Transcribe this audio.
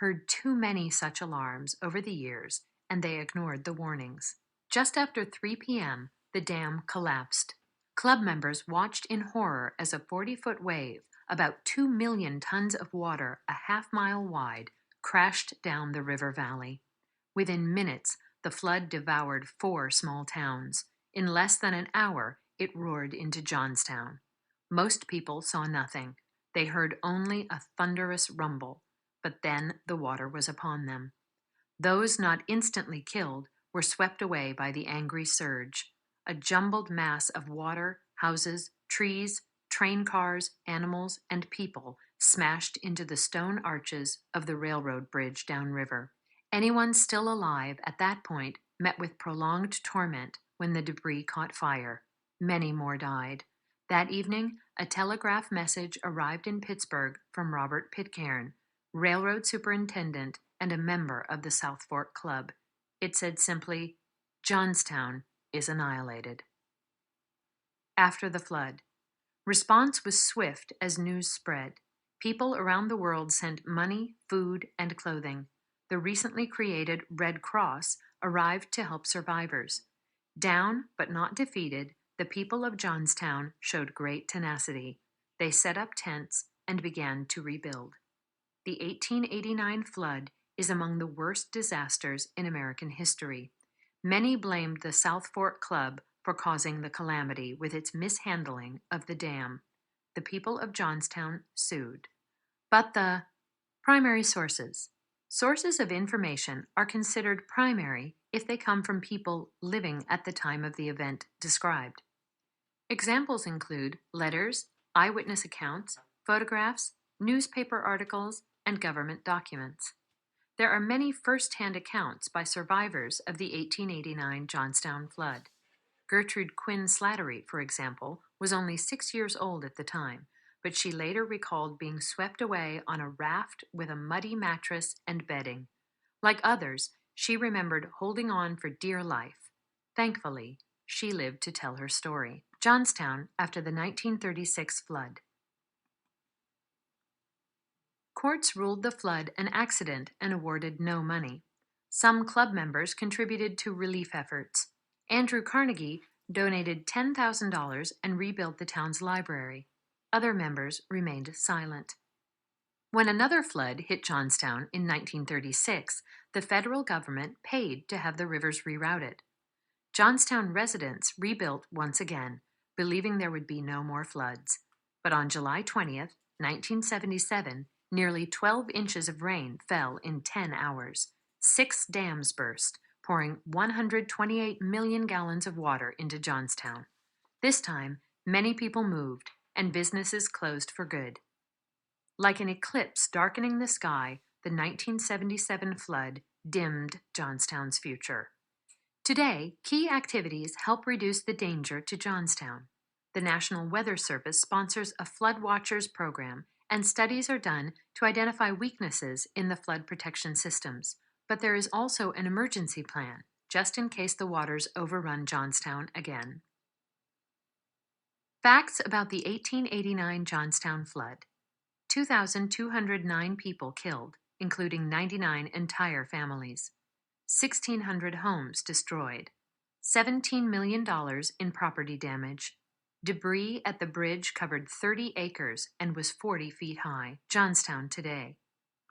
heard too many such alarms over the years, and they ignored the warnings. Just after 3 p.m., the dam collapsed. Club members watched in horror as a 40-foot wave, about 2 million tons of water a half-mile wide, crashed down the river valley. Within minutes, the flood devoured 4 small towns. In less than an hour, it roared into Johnstown. Most people saw nothing. They heard only a thunderous rumble, but then the water was upon them. Those not instantly killed were swept away by the angry surge. A jumbled mass of water, houses, trees, train cars, animals, and people smashed into the stone arches of the railroad bridge downriver. Anyone still alive at that point met with prolonged torment when the debris caught fire. Many more died. That evening, a telegraph message arrived in Pittsburgh from Robert Pitcairn, railroad superintendent and a member of the South Fork Club. It said simply, "Johnstown is annihilated." After the flood, response was swift as news spread. People around the world sent money, food, and clothing. The recently created Red Cross arrived to help survivors. Down but not defeated, the people of Johnstown showed great tenacity. They set up tents and began to rebuild. The 1889 flood is among the worst disasters in American history. Many blamed the South Fork Club for causing the calamity with its mishandling of the dam. The people of Johnstown sued. But the primary sources. Sources of information are considered primary if they come from people living at the time of the event described. Examples include letters, eyewitness accounts, photographs, newspaper articles, and government documents. There are many first-hand accounts by survivors of the 1889 Johnstown flood. Gertrude Quinn Slattery, for example, was only 6 years old at the time, but she later recalled being swept away on a raft with a muddy mattress and bedding. Like others, she remembered holding on for dear life. Thankfully, she lived to tell her story. Johnstown after the 1936 flood. Courts ruled the flood an accident and awarded no money. Some club members contributed to relief efforts. Andrew Carnegie donated $10,000 and rebuilt the town's library. Other members remained silent. When another flood hit Johnstown in 1936, the federal government paid to have the rivers rerouted. Johnstown residents rebuilt once again, believing there would be no more floods. But on July 20th, 1977, nearly 12 inches of rain fell in 10 hours. 6 dams burst, pouring 128 million gallons of into Johnstown. This time, many people moved, and businesses closed for good. Like an eclipse darkening the sky, the 1977 flood dimmed Johnstown's future. Today, key activities help reduce the danger to Johnstown. The National Weather Service sponsors a Flood Watchers program, and studies are done to identify weaknesses in the flood protection systems. But there is also an emergency plan, just in case the waters overrun Johnstown again. Facts about the 1889 Johnstown flood. 2,209 people killed, including 99 entire families. 1,600 homes destroyed. $17 million in property damage. Debris at the bridge covered 30 acres and was 40 feet high. Johnstown today.